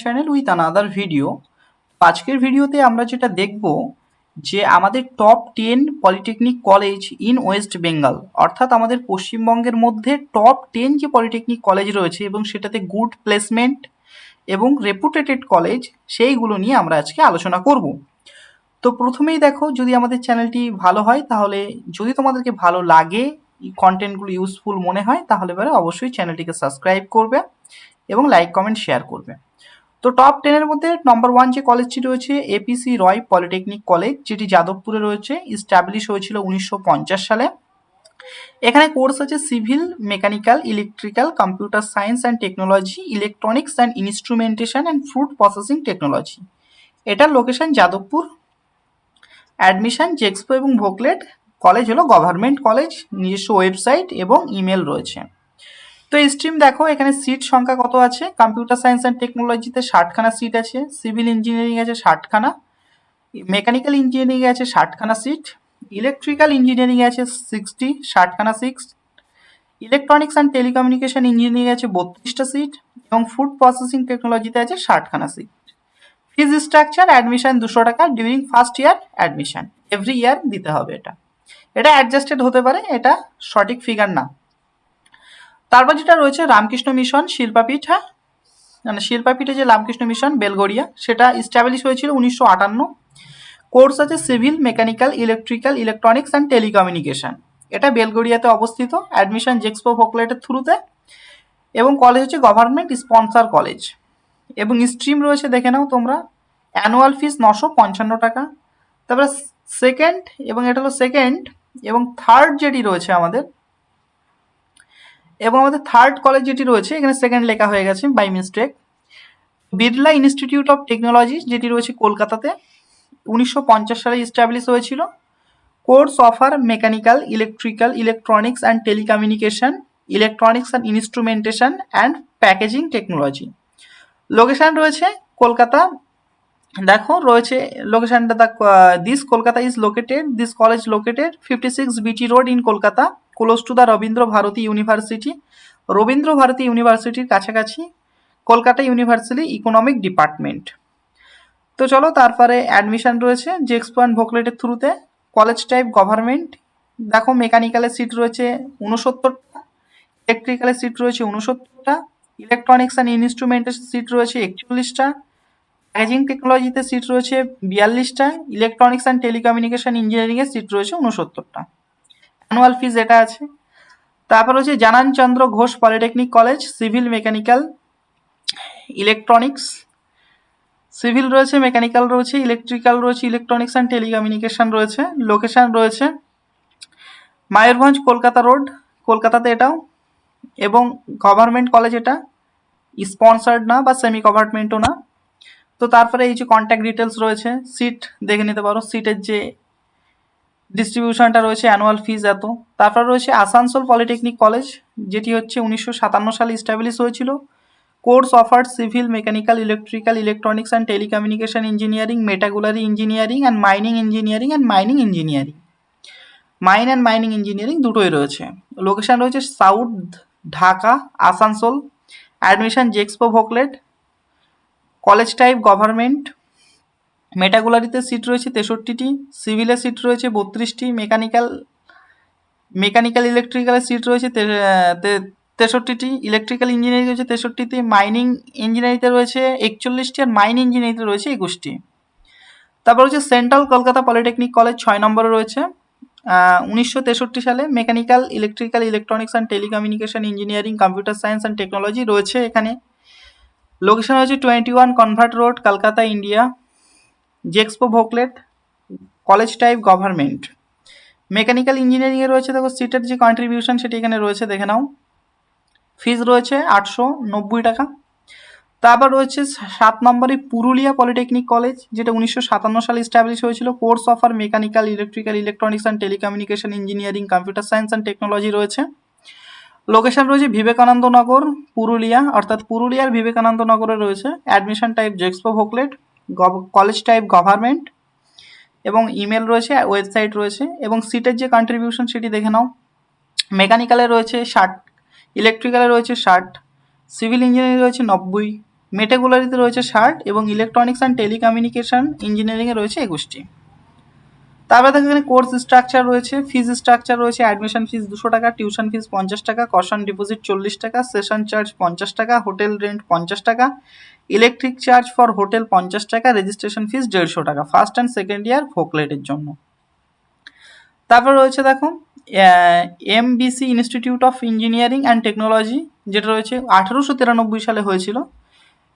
Channel with another video. আজকের ভিডিওতে আমরা যেটা দেখব যে আমাদের top 10 polytechnic college in West Bengal, অর্থাৎ আমাদের পশ্চিমবঙ্গের মধ্যে টপ 10 যে পলিটেকনিক কলেজ রয়েছে এবং সেটাতে গুড প্লেসমেন্ট এবং রেপুটেটেড কলেজ, সেইগুলো নিয়ে আমরা আজকে আলোচনা করব। তো প্রথমেই দেখো, যদি আমাদের চ্যানেলটি ভালো হয় তাহলে, যদি তোমাদেরকে ভালো লাগে, কন্টেন্টগুলো ইউজফুল মনে হয়, তাহলে এবারে অবশ্যই চ্যানেলটিকে সাবস্ক্রাইব করবে এবং লাইক কমেন্ট শেয়ার করবে। তো টপ 10-এর মধ্যে নম্বর 1 যে কলেজটি রয়েছে এপিসি রয় পলিটেকনিক কলেজ, যেটি যাদবপুরে রয়েছে। ইস্টাবলিশ হয়েছিল 1950 সালে। এখানে কোর্স আছে civil, mechanical, electrical, computer science and technology, electronics and instrumentation and food processing technology. এটার লোকেশন যাদবপুর। অ্যাডমিশন জেক্সপো এবং ভোকলেট। কলেজ হলো গভর্নমেন্ট কলেজ, নিজস্ব ওয়েবসাইট এবং ইমেল রয়েছে। তো স্ট্রিম দেখো, এখানে সিট সংখ্যা কত আছে। কম্পিউটার সায়েন্স অ্যান্ড টেকনোলজিতে 60খানা সিট আছে, সিভিল ইঞ্জিনিয়ারিং আছে 60খানা, মেকানিক্যাল ইঞ্জিনিয়ারিং আছে 60খানা সিট, ইলেকট্রিক্যাল ইঞ্জিনিয়ারিং আছে 60খানা seat, electronics and telecommunication engineering আছে 32টা সিট এবং ফুড প্রসেসিং টেকনোলজিতে আছে 60খানা সিট। ফিজ স্ট্রাকচার, অ্যাডমিশন 200 টাকা during first year admission, every year দিতে হবে। এটা অ্যাডজাস্টেড হতে পারে, এটা সঠিক ফিগার না। তারপর যেটা রয়েছে রামকৃষ্ণ মিশন শিল্পাপীঠ, মানে শিল্পাপীঠে যে রামকৃষ্ণ মিশন বেলগড়িয়া, সেটা ইস্টাবলিশ হয়েছিল 1958। কোর্স আছে civil, mechanical, electrical, electronics and telecommunication. এটা বেলগড়িয়াতে অবস্থিত। অ্যাডমিশন জেক্সপো ভোকলেটের থ্রুতে এবং কলেজ হচ্ছে গভর্নমেন্ট স্পন্সর কলেজ। এবং স্ট্রিম রয়েছে, দেখে নাও তোমরা। অ্যানুয়াল ফিস 955 টাকা। তারপরে সেকেন্ড, এবং এটা হলো সেকেন্ড এবং থার্ড যেটি রয়েছে আমাদের, এবং আমাদের থার্ড কলেজ যেটি রয়েছে, এখানে সেকেন্ড লেখা হয়ে গেছে by mistake. Birla institute of technology, যেটি রয়েছে কলকাতাতে, 1950 সালে ইস্টাবলিশ হয়েছিল। Course offer mechanical, electrical, electronics and telecommunication, electronics and instrumentation and packaging technology. Location রয়েছে কলকাতা। দেখো রয়েছে লোকেশনটা, this Kolkata is located, this college located 56 BT road in Kolkata, close to the Rabindra Bharati university. Rabindra Bharati ইউনিভার্সিটির কাছাকাছি কলকাতা ইউনিভার্সিটি ইকোনমিক ডিপার্টমেন্ট। তো চলো, তারপরে অ্যাডমিশন রয়েছে জেক্সপো অ্যান্ড ভোকলেটের থ্রুতে। College type government. দেখো মেকানিক্যালের সিট রয়েছে 69টা, ইলেকট্রিক্যালের সিট রয়েছে 69টা, ইলেকট্রনিক্স অ্যান্ড ইনস্ট্রুমেন্টেশন সিট রয়েছে 41টা, প্যাকেজিং টেকনোলজিতে সিট রয়েছে 42টা, ইলেকট্রনিক্স অ্যান্ড টেলিকমিউনিকেশন ইঞ্জিনিয়ারিংয়ের সিট রয়েছে 69টা। অ্যানুয়াল ফিজ এটা আছে। তারপর হচ্ছে Jananchandra Ghosh polytechnic college, civil, mechanical, electronics, civil রয়েছে, মেকানিক্যাল রয়েছে, ইলেকট্রিক্যাল রয়েছে, ইলেকট্রনিক্স অ্যান্ড টেলিকমিউনিকেশন রয়েছে। লোকেশন রয়েছে মায়ুরভঞ্জ, কলকাতা রোড, কলকাতাতে এটাও। এবং গভর্নমেন্ট কলেজ, এটা স্পন্সার্ড না বা সেমি গভর্নমেন্টও না। তো তারপরে এই যে কন্ট্যাক্ট ডিটেলস রয়েছে, সিট দেখে নিতে পারো, সিটের যে ডিস্ট্রিবিউশনটা রয়েছে, অ্যানুয়াল ফিজ এত। তারপর রয়েছে আসানসোল পলিটেকনিক কলেজ, যেটি হচ্ছে 1957 সালে ইস্টাবলিশ হয়েছিল। Course offered civil, mechanical, electrical, electronics and telecommunication engineering, metallurgy engineering and mining engineering and mining engineering. Mine and mining engineering দুটোই রয়েছে। লোকেশন রয়েছে south Dhaka, Asansol. Admission JEXPO VOCLET. College type government. মেটাগুলারিতে seat রয়েছে 63টি, সিভিলে seat রয়েছে 32টি, mechanical ইলেকট্রিক্যালের seat রয়েছে 63টি, electrical engineering রয়েছে 63টি, mining ইঞ্জিনিয়ারিংতে রয়েছে 41টি আর মাইন ইঞ্জিনিয়ারিংতে রয়েছে 21টি। তারপর হচ্ছে সেন্ট্রাল কলকাতা পলিটেকনিক কলেজ 6 নম্বরে রয়েছে। 1963 সালে mechanical, electrical, electronics and telecommunication engineering, computer science and technology রয়েছে এখানে। লোকেশন হচ্ছে 21 Convent road, Kolkata, India. JEXPO VOCLET, college type government. Mechanical ইঞ্জিনিয়ারিংয়ে রয়েছে, দেখো সিটের যে কন্ট্রিবিউশন সেটি এখানে রয়েছে, দেখে নাও। ফিজ রয়েছে 890 টাকা। তারপর রয়েছে 7 নম্বরে পুরুলিয়া পলিটেকনিক কলেজ, যেটা 1957 সালে ইস্টাবলিশ হয়েছিল। Course offer mechanical, electrical, electronics and telecommunication engineering, computer science and technology রয়েছে। লোকেশন রয়েছে বিবেকানন্দ নগর, পুরুলিয়া, অর্থাৎ পুরুলিয়ার বিবেকানন্দ নগরে রয়েছে। Admission type জেক্সপো VOCLET, college type government এবং ইমেল রয়েছে, ওয়েবসাইট রয়েছে। এবং সিটের যে কন্ট্রিবিউশন সেটি দেখে নাও। মেকানিক্যালে রয়েছে 60, ইলেকট্রিক্যালে রয়েছে 60, সিভিল ইঞ্জিনিয়ারিং রয়েছে 90, মেটাগুলারিতে রয়েছে 60 এবং ইলেকট্রনিক্স অ্যান্ড টেলিকমিউনিকেশন ইঞ্জিনিয়ারিংয়ে রয়েছে 21টি। তারপরে দেখো এখানে কোর্স স্ট্রাকচার রয়েছে, ফিজ স্ট্রাকচার রয়েছে, অ্যাডমিশন ফিজ 200 টাকা, টিউশন ফিজ 50 টাকা, কশন ডিপোজিট 40 টাকা, সেশন চার্জ 50 টাকা, হোটেল রেন্ট 50 টাকা, ইলেকট্রিক চার্জ ফর হোটেল 50 টাকা, রেজিস্ট্রেশন ফিজ 150 টাকা ফার্স্ট অ্যান্ড সেকেন্ড ইয়ার ভোকলেটের জন্য। তারপর রয়েছে দেখো MBC institute of engineering and technology, যেটা রয়েছে 1893 সালে হয়েছিল,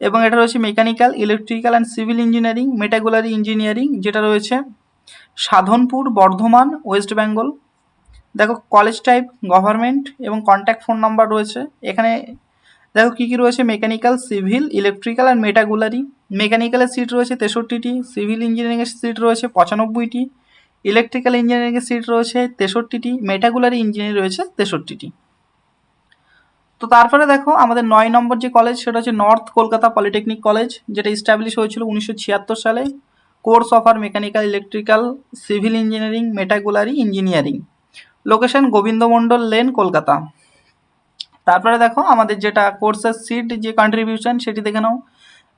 এবং এটা রয়েছে mechanical, electrical and civil engineering, metallurgy engineering, যেটা রয়েছে সাধনপুর, বর্ধমান, ওয়েস্ট বেঙ্গল। দেখো কলেজ টাইপ গভর্নমেন্ট এবং কন্ট্যাক্ট ফোন নাম্বার রয়েছে। এখানে দেখো কী কী রয়েছে, mechanical, civil, electrical and metallurgy. মেকানিক্যালের সিট রয়েছে 63টি, সিভিল ইঞ্জিনিয়ারিংয়ের সিট রয়েছে 95টি, ইলেকট্রিক্যাল ইঞ্জিনিয়ারিংয়ের সিট রয়েছে 63টি, মেটাগুলারি ইঞ্জিনিয়ারিং রয়েছে 63টি। তো তারপরে দেখো আমাদের 9 নম্বর যে কলেজ সেটা হচ্ছে নর্থ কলকাতা পলিটেকনিক কলেজ, যেটা ইস্টাবলিশ হয়েছিল 1976 সালে। Course offer mechanical, electrical, civil engineering, metallurgy engineering. Location Gobindamandal lane, Kolkata. তারপরে দেখো আমাদের যেটা কোর্সের সিট যে কন্ট্রিবিউশন সেটি দেখে নাও।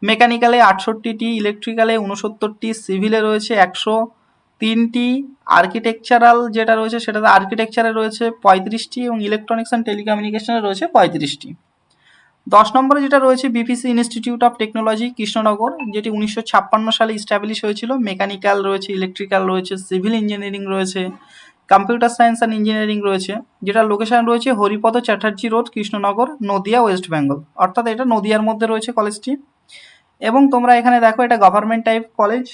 মেকানিক্যালে 68টি, ইলেকট্রিক্যালে 69টি, সিভিলে রয়েছে 103টি, আর্কিটেকচারাল যেটা রয়েছে সেটাতে আর্কিটেকচারে রয়েছে 35টি এবং ইলেকট্রনিক্স অ্যান্ড টেলিকমিউনিকেশনে রয়েছে 35টি। 10 নম্বরে যেটা রয়েছে BPC institute of technology Krishnanagar, যেটি 1956 সালে ইস্টাবলিশ হয়েছিল। মেকানিক্যাল রয়েছে, ইলেকট্রিক্যাল রয়েছে, সিভিল ইঞ্জিনিয়ারিং রয়েছে, কম্পিউটার সায়েন্স অ্যান্ড ইঞ্জিনিয়ারিং রয়েছে, যেটা লোকেশন রয়েছে হরিপদ চ্যাটার্জি রোড, কৃষ্ণনগর, নদিয়া, ওয়েস্ট বেঙ্গল। অর্থাৎ এটা নদিয়ার মধ্যে রয়েছে কলেজটি। এবং তোমরা এখানে দেখো এটা government type college.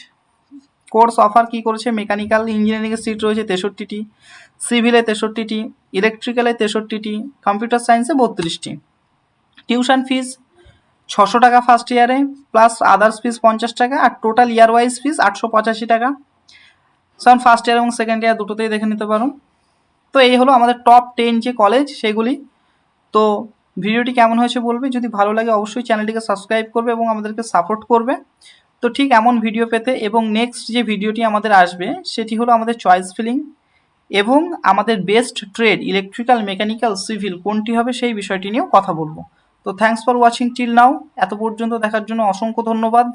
Course offer কি করেছে, মেকানিক্যাল ইঞ্জিনিয়ারিংয়ের সিট রয়েছে 63টি, সিভিলে 63টি, ইলেকট্রিক্যালে 63টি, কম্পিউটার সায়েন্সে 32টি। টিউশন ফিজ 600 টাকা ফার্স্ট ইয়ারে, প্লাস আদার্স ফিজ 50 টাকা, আর টোটাল ইয়ার ওয়াইজ ফিজ 885 টাকা। সন ফার্স্ট ইয়ার এবং সেকেন্ড ইয়ার দুটোতেই দেখে নিতে পারো। তো এই হলো আমাদের টপ 10 যে কলেজ সেগুলি। তো ভিডিওটি কেমন হয়েছে বলবে, যদি ভালো লাগে অবশ্যই চ্যানেলটিকে সাবস্ক্রাইব করবে এবং আমাদেরকে সাপোর্ট করবে। তো ঠিক এমন ভিডিও পেতে এবং নেক্সট যে ভিডিওটি আমাদের আসবে সেটি হলো আমাদের চয়েস ফিলিং এবং আমাদের best trade electrical, mechanical, civil কোনটি হবে সেই বিষয়টি নিয়েও কথা বলবো। তো thanks for watching till now. এত পর্যন্ত দেখার জন্য অসংখ্য ধন্যবাদ।